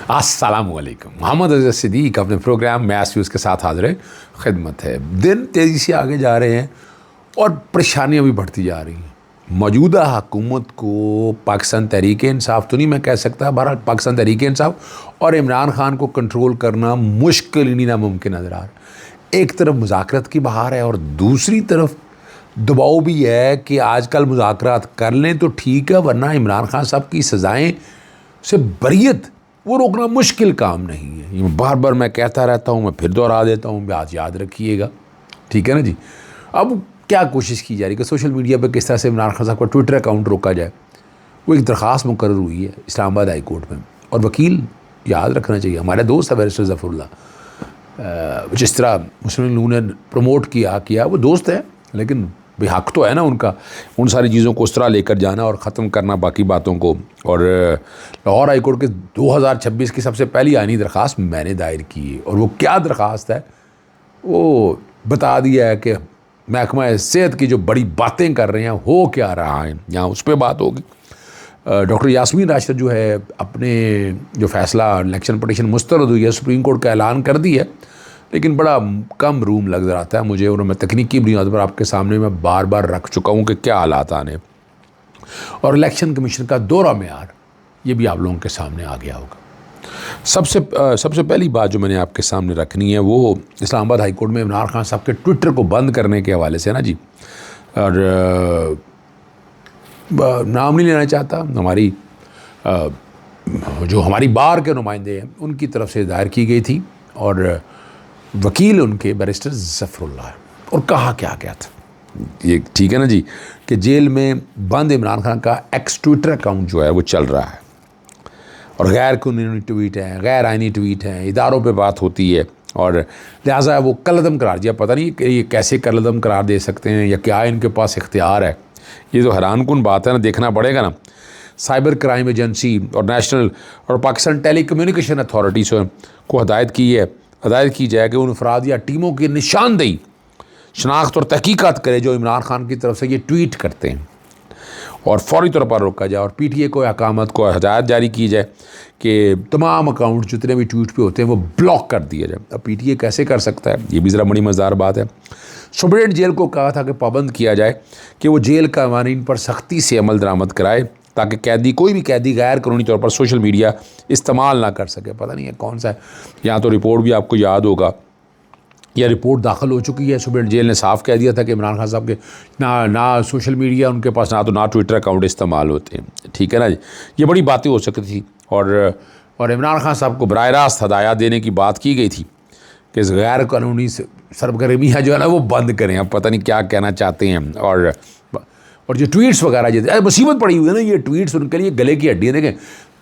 अस्सलामुअलैकुम। मोहम्मद अज़हर सिद्दीक अपने programme match news के साथ हाजिर खिदमत है। दिन तेज़ी से आगे जा रहे हैं और परेशानियां भी बढ़ती जा रही हैं। मौजूदा हुकूमत को पाकिस्तान तहरीक-ए-इंसाफ तो नहीं मैं कह सकता, बहरहाल पाकिस्तान तहरीक-ए-इंसाफ और इमरान खान को कंट्रोल करना मुश्किल ही नामुमकिन नज़र आ रहा है। एक तरफ मुज़ाकरात की बहार है और दूसरी तरफ दबाव भी है कि आजकल मुज़ाकरात कर लें तो ठीक है, वरना इमरान खान साहब की सज़ाएँ से बरियत वो रोकना मुश्किल काम नहीं है। ये बार बार मैं कहता रहता हूँ, मैं फिर दोहरा देता हूँ, आज याद रखिएगा, ठीक है ना जी। अब क्या कोशिश की जा रही है कि सोशल मीडिया पर किस तरह से इमरान खान साहब का ट्विटर अकाउंट रोका जाए। वो एक दरख्वास्त मुकर्रर हुई है इस्लामाबाद हाई कोर्ट में, और वकील याद रखना चाहिए हमारे दोस्त है बैरिस्टर ज़फ़रुल्लाह, जिस तरह मुस्लिम लीग ने प्रमोट किया वो दोस्त है, लेकिन हक़ तो है ना उनका उन सारी चीज़ों को उस तरह लेकर जाना और ख़त्म करना बाकी बातों को। और लाहौर हाई कोर्ट के 2026 की सबसे पहली आईनी दरख्वास्त मैंने दायर की है, और वो क्या दरख्वास्त है वो बता दिया है कि महकमा सेहत की जो बड़ी बातें कर रहे हैं हो क्या रहा है, यहाँ उस पर बात होगी। डॉक्टर यास्मीन राशिद जो है अपने जो फ़ैसला इलेक्शन पटिशन मुस्तरद हुई है सुप्रीम कोर्ट का ऐलान कर दी है, लेकिन बड़ा कम रूम लग रहा है मुझे, और मैं तकनीकी बुनियाद पर आपके सामने मैं बार बार रख चुका हूँ कि क्या हालात आने, और इलेक्शन कमीशन का दोहरा मेयार ये भी आप लोगों के सामने आ गया होगा। सबसे पहली बात जो मैंने आपके सामने रखनी है वो इस्लामाबाद हाई कोर्ट में इमरान खान साहब के ट्विटर को बंद करने के हवाले से ना जी। और नाम नहीं लेना चाहता, जो हमारी बार के नुमाइंदे हैं उनकी तरफ से दायर की गई थी, और वकील उनके बैरिस्टर ज़फ़रुल्लाह, और कहा क्या था ये, ठीक है ना जी, कि जेल में बंद इमरान खान का एक्स ट्विटर अकाउंट जो है वो चल रहा है, और गैर कानूनी ट्वीट हैं, गैर आइनी ट्वीट हैं, इदारों पे बात होती है, और लिहाजा वो कलअदम करार दिया। पता नहीं कि ये कैसे कलअदम करार दे सकते हैं या क्या इनके पास इख्तियार है, ये तो हैरानकुन बात है ना, देखना पड़ेगा ना। साइबर क्राइम एजेंसी और नेशनल और पाकिस्तान टेलीकम्युनिकेशन अथॉरिटी को हदायत की जाए कि उन अफराद या टीमों की निशानदेही, शनाख्त और तहकीकात करे जो इमरान खान की तरफ से ये ट्वीट करते हैं, और फौरी तौर पर रोका जाए, और पीटीए को हकामत को हदायत जारी की जाए कि तमाम अकाउंट जितने भी ट्वीट पे होते हैं वो ब्लॉक कर दिया जाए। अब पीटीए कैसे कर सकता है, ये भी ज़रा बड़ी मज़ेदार बात है। सुप्रीम जेल को कहा था कि पाबंद किया जाए कि वो जेल कानून पर सख्ती से अमल दरामद कराए, ताकि कोई भी कैदी गैर कानूनी तौर पर सोशल मीडिया इस्तेमाल ना कर सके। पता नहीं है कौन सा है, यहाँ तो रिपोर्ट भी आपको याद होगा, यह रिपोर्ट दाखिल हो चुकी है। सुप्रीम जेल ने साफ कह दिया था कि इमरान खान साहब के ना सोशल मीडिया उनके पास ना ट्विटर अकाउंट इस्तेमाल होते हैं, ठीक है ना जी। ये बड़ी बातें हो सकती थी, और इमरान खान साहब को बराह रास्त हदायत देने की बात की गई थी कि इस गैर कानूनी सरगर्मियाँ जो है ना वो बंद करें। अब पता नहीं क्या कहना चाहते हैं। और जो ट्वीट्स वगैरह जो मुसीबत पड़ी हुई है ना, ये ट्वीट्स उनके लिए गले की हड्डी है। देखें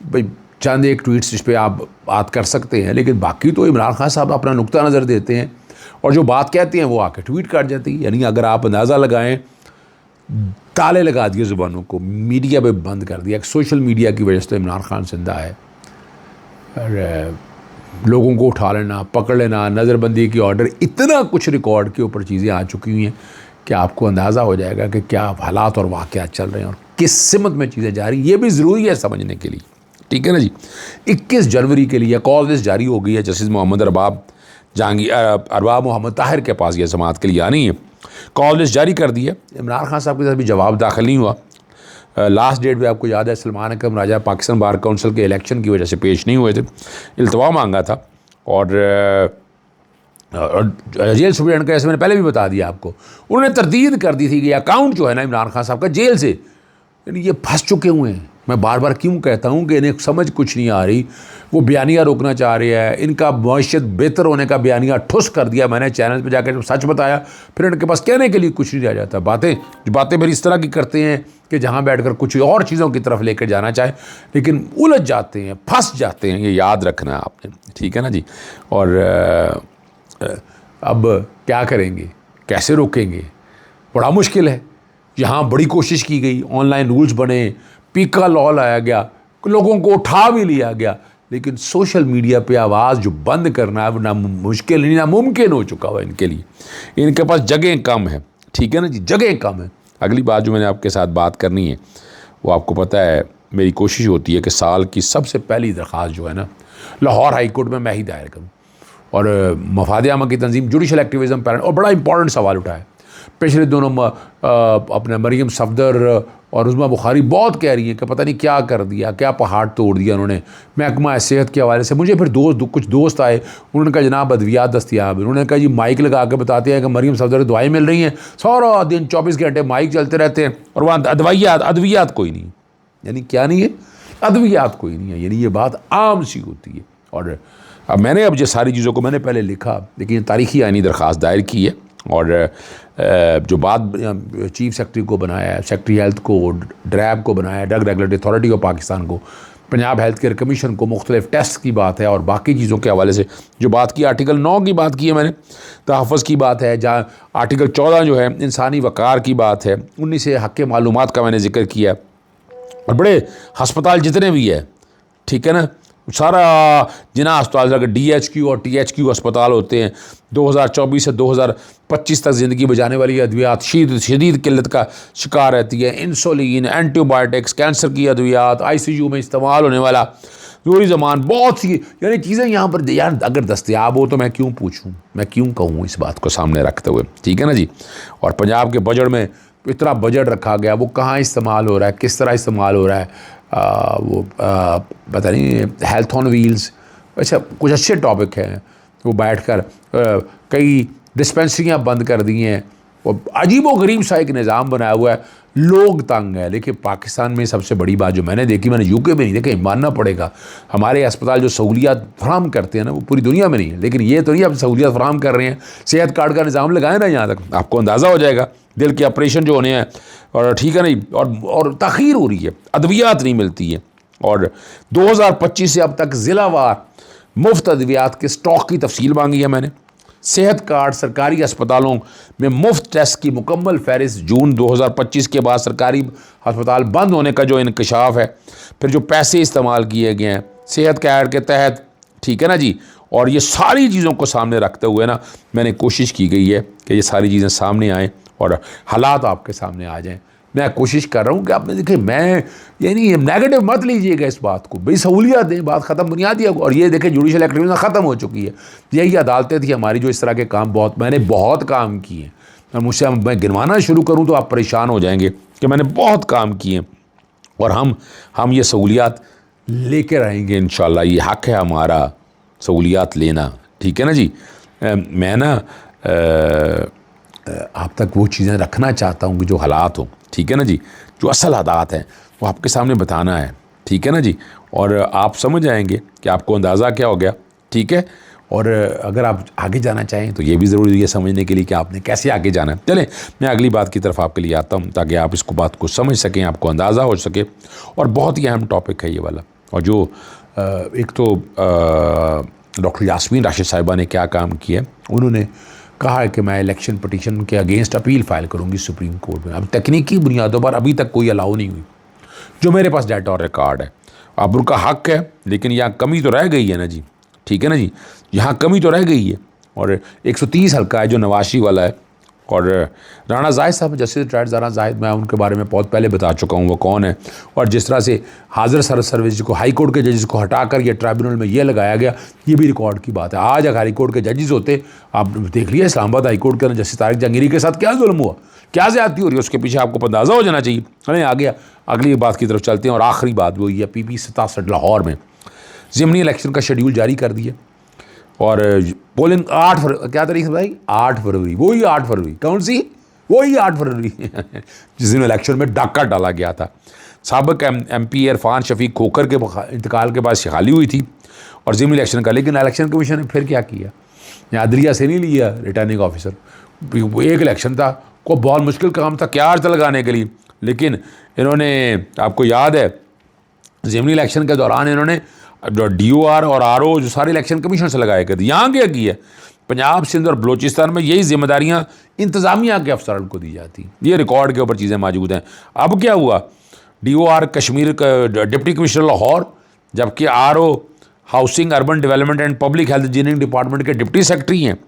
भाई, चंद एक ट्वीट्स जिस पर आप बात कर सकते हैं, लेकिन बाकी तो इमरान खान साहब अपना नुक्ता नज़र देते हैं, और जो बात कहते हैं वो आके ट्वीट कर जाती है। यानी अगर आप अंदाज़ा लगाएं, ताले लगा दिए ज़ुबानों को, मीडिया पे बंद कर दिया। सोशल मीडिया की वजह से तो इमरान खान जिंदा है, और लोगों को उठा लेना, पकड़ लेना, नज़रबंदी की ऑर्डर, इतना कुछ रिकॉर्ड के ऊपर चीज़ें आ चुकी हुई हैं कि आपको अंदाज़ा हो जाएगा कि क्या हालात और वाक़यात चल रहे हैं और किस सिमत में चीज़ें जा रही हैं। ये भी ज़रूरी है समझने के लिए, ठीक है ना जी। 21 जनवरी के लिए कॉल लिस्ट जारी हो गई है। जस्टिस मोहम्मद अरबाब मोहम्मद ताहिर के पास यह समाअत के लिए आनी है। कॉल लिस्ट जारी कर दी है। इमरान खान साहब के साथ भी जवाब दाखिल नहीं हुआ। लास्ट डेट पे आपको याद है सलमान अकरम राजा पाकिस्तान बार काउंसिल के इलेक्शन की वजह से पेश नहीं हुए थे, इल्तवा मांगा था, और जेल सुप्रीडेंट का, ऐसे मैंने पहले भी बता दिया आपको, उन्होंने तरदीद कर दी थी कि अकाउंट जो है ना इमरान खान साहब का जेल से, यानी ये फंस चुके हुए हैं। मैं बार बार क्यों कहता हूँ कि इन्हें समझ कुछ नहीं आ रही। वो बयानिया रोकना चाह रही है, इनका मईशत बेहतर होने का बयानिया ठुस कर दिया मैंने चैनल पे जाकर, जब सच बताया फिर इनके पास कहने के लिए कुछ नहीं रह जाता। बातें मेरी इस तरह की करते हैं कि जहाँ बैठकर कुछ और चीज़ों की तरफ लेकर जाना चाहे, लेकिन उलझ जाते हैं, फंस जाते हैं। ये याद रखना है आपने, ठीक है ना जी। और अब क्या करेंगे, कैसे रोकेंगे, बड़ा मुश्किल है। यहाँ बड़ी कोशिश की गई, ऑनलाइन रूल्स बने, पीका लॉ लाया गया, लोगों को उठा भी लिया गया, लेकिन सोशल मीडिया पे आवाज़ जो बंद करना है वो ना मुश्किल नहीं, नामुमकिन हो चुका हुआ इनके लिए। इनके पास जगह कम है, ठीक है ना जी, जगह कम है। अगली बात जो मैंने आपके साथ बात करनी है वो आपको पता है, मेरी कोशिश होती है कि साल की सबसे पहली दरख्वास्त जो है ना लाहौर हाई कोर्ट में मैं ही दायर करूँ। और मफाद आमा की तंजीम जुडिशल एक्टिविज़म पैरेंट, और बड़ा इंपॉर्टेंट सवाल उठाया पिछले दोनों अपने मरीम सफदर और उज़मा बुखारी बहुत कह रही हैं कि पता नहीं क्या कर दिया, क्या पहाड़ तोड़ दिया उन्होंने महकमा सेहत के हवाले से। मुझे फिर कुछ दोस्त आए, उन्होंने कहा जनाब अद्वियात दस्तियाब। उन्होंने कहा जी माइक लगा के बताते हैं कि मरीम सफदर की दवाएँ मिल रही हैं, सारा दिन 24 घंटे माइक चलते रहते हैं, और वहाँ अद्वियात कोई नहीं। यानी क्या नहीं है? अद्वियात कोई नहीं है। यानी ये बात आम सी होती है। और अब मैंने ये सारी चीज़ों को मैंने पहले लिखा, लेकिन तारीखी आइनी दरख्वास्त दायर की है। और जो बात चीफ सेक्रेटरी को बनाया है, सेक्रेटरी हेल्थ को, ड्रैब को बनाया है, drug regulatory authority of Pakistan को, पंजाब हेल्थ केयर कमीशन को, मुख्तलिफ टेस्ट की बात है, और बाकी चीज़ों के हवाले से जो बात की, आर्टिकल 9 की बात की है मैंने, तहफ़्फ़ुज़ की बात है, जहाँ आर्टिकल 14 जो है इंसानी वक़ार की बात है, 19 से हक़ मालूमात का मैंने जिक्र किया है। और बड़े हस्पताल जितने भी है, ठीक है ना, सारा जिना अस्पताल अगर DHQ और THQ अस्पताल होते हैं, 2024 से 2025 तक ज़िंदगी बचाने वाली अद्वियात शदीद किल्लत का शिकार रहती है। इंसुलिन, एंटीबायोटिक्स, कैंसर की अद्वियात, ICU में इस्तेमाल होने वाला ज़रूरी ज़मान, बहुत सी यानी चीज़ें यहाँ पर यार अगर दस्तयाब हो तो मैं क्यों पूछूँ, मैं क्यों कहूँ इस बात को सामने रखते हुए, ठीक है ना जी। और पंजाब के बजट में इतना बजट रखा गया, वो कहाँ इस्तेमाल हो रहा है, किस तरह इस्तेमाल हो रहा है, पता नहीं। हेल्थ ऑन व्हील्स, अच्छा कुछ अच्छे टॉपिक हैं। वो बैठकर कई डिस्पेंसरियाँ बंद कर दी हैं, और अजीब व गरीब सा एक निज़ाम बनाया हुआ है, लोग तंग है। लेकिन पाकिस्तान में सबसे बड़ी बात जो मैंने देखी, मैंने UK में नहीं देखा, मानना पड़ेगा, हमारे अस्पताल जो सहूलियात फराहम करते हैं ना, वो पूरी दुनिया में नहीं है। लेकिन ये तो नहीं अब सहूलियात फराहम कर रहे हैं, सेहत कार्ड का निज़ाम लगाए ना यहाँ तक, आपको अंदाज़ा हो जाएगा दिल के ऑपरेशन जो होने हैं, और ठीक है नहीं, और तख़ीर हो रही है, अद्वियात नहीं मिलती है। और 2025 से अब तक ज़िलावार मुफ्त अद्वियात के स्टॉक की तफसील मांगी है मैंने। सेहत कार्ड सरकारी अस्पतालों में मुफ्त टेस्ट की मुकम्मल फहरिस्त जून 2025 के बाद सरकारी अस्पताल बंद होने का जो इंकशाफ है, फिर जो पैसे इस्तेमाल किए गए हैं सेहत कार्ड के तहत, ठीक है ना जी। और ये सारी चीज़ों को सामने रखते हुए ना मैंने कोशिश की गई है कि ये सारी चीज़ें सामने आएँ और हालात आपके सामने आ जाएं। मैं कोशिश कर रहा हूँ कि आपने देखें, मैं यानी नेगेटिव मत लीजिएगा इस बात को, भाई सहूलियत दें, बात ख़त्म बुनियादी। और ये देखें जुडिशल एक्टिविज़म ख़त्म हो चुकी है। यही अदालतें थी हमारी जो इस तरह के काम मैंने बहुत काम किए हैं, और मुझसे मैं गिनवाना शुरू करूँ तो आप परेशान हो जाएंगे कि मैंने बहुत काम किए। और हम ये सहूलियात लेके रहेंगे इंशाअल्लाह। ये हक़ है हमारा सहूलियात लेना, ठीक है ना जी। मैं ना आप तक वो चीज़ें रखना चाहता हूँ कि जो हालात हो, ठीक है ना जी, जो असल हालात हैं वो आपके सामने बताना है, ठीक है ना जी। और आप समझ आएंगे कि आपको अंदाज़ा क्या हो गया, ठीक है। और अगर आप आगे जाना चाहें तो ये भी ज़रूरी है समझने के लिए कि आपने कैसे आगे जाना है। चलें मैं अगली बात की तरफ आपके लिए आता हूँ, ताकि आप इसको बात को समझ सकें, आपको अंदाज़ा हो सके। और बहुत ही अहम टॉपिक है ये वाला। और जो एक तो डॉक्टर यास्मीन राशिद साहिबा ने क्या काम किया, उन्होंने कहा है कि मैं इलेक्शन पटिशन के अगेंस्ट अपील फ़ाइल करूंगी सुप्रीम कोर्ट में। अब तकनीकी बुनियादों पर अभी तक कोई अलाउ नहीं हुई, जो मेरे पास डाटा और रिकॉर्ड है। अब उनका हक़ है, लेकिन यहाँ कमी तो रह गई है ना जी, ठीक है ना जी, यहाँ कमी तो रह गई है। और 130 हल्का है जो नवाशी वाला है। और राणा जाहिद साहब, जस्टिस रिटायर्ड राणा जाहिद, मैं उनके बारे में बहुत पहले बता चुका हूँ वो कौन है। और जिस तरह से हाजिर सर्विस को हाई कोर्ट के जजेस को हटाकर ये ट्राइब्यूनल में ये लगाया गया, ये भी रिकॉर्ड की बात है। आज अगर हाई कोर्ट के जजेस होते, आप देख लिया इस्लामाबाद हाई कोर्ट के अंदर जस्टिस तारिक जहांगीरी के साथ क्या जुल्म हुआ, क्या ज़्यादती हो रही है, उसके पीछे आपको अंदाज़ा हो जाना चाहिए। अरे आ गया, अगली बात की तरफ चलते हैं। और आखिरी बात वही है, PP 67 लाहौर में ज़िमनी इलेक्शन का शेड्यूल जारी कर दिया। और पोलिंग 8 फरवरी, क्या तारीख है भाई, 8 फरवरी, वही 8 फरवरी, कौन सी, वही 8 फरवरी जिस दिन इलेक्शन में डाका डाला गया था। साबिक MP इरफान शफीक खोकर के इंतकाल के बाद खाली हुई थी और ज़िमनी इलेक्शन का। लेकिन इलेक्शन कमीशन ने फिर क्या किया, यहाँ अदलिया से नहीं लिया रिटर्निंग ऑफिसर। एक इलेक्शन था, को बहुत मुश्किल काम था क्या अर्थ लगाने के लिए, लेकिन इन्होंने, आपको याद है ज़िमनी इलेक्शन के दौरान इन्होंने DOR और RO जो सारे इलेक्शन कमीशन से लगाए गए थे। यहाँ क्या किया, पंजाब, सिंध और बलूचिस्तान में यही जिम्मेदारियाँ इंतज़ामिया के अफसरान को दी जाती। ये रिकॉर्ड के ऊपर चीज़ें मौजूद हैं। अब क्या हुआ, DOR कश्मीर का डिप्टी कमिश्नर लाहौर, जबकि RO housing, urban development and public health engineering department के डिप्टी सेक्रेटरी हैं।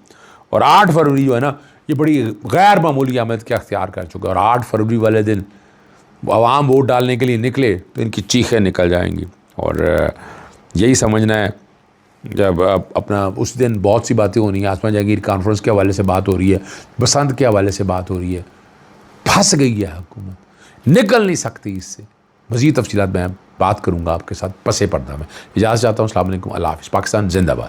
और 8 फरवरी जो है ना, ये बड़ी गैर मामूली आमद क्या अख्तियार कर चुका है। और 8 फरवरी वाले दिन आवाम वोट डालने के लिए निकले तो इनकी चीखें निकल जाएंगी। और यही समझना है जब अपना उस दिन बहुत सी बातें होनी है, आसमान जहांगीर कॉन्फ्रेंस के हवाले से बात हो रही है, बसंत के हवाले से बात हो रही है, फंस गई है हुकूमत, निकल नहीं सकती इससे। मज़ीद तफसीलात मैं बात करूँगा आपके साथ पसे पर्दा में। इजाज़त चाहता हूँ। अस्सलाम वालेकुम, अल्लाह हाफ़िज़। पाकिस्तान जिंदाबाद।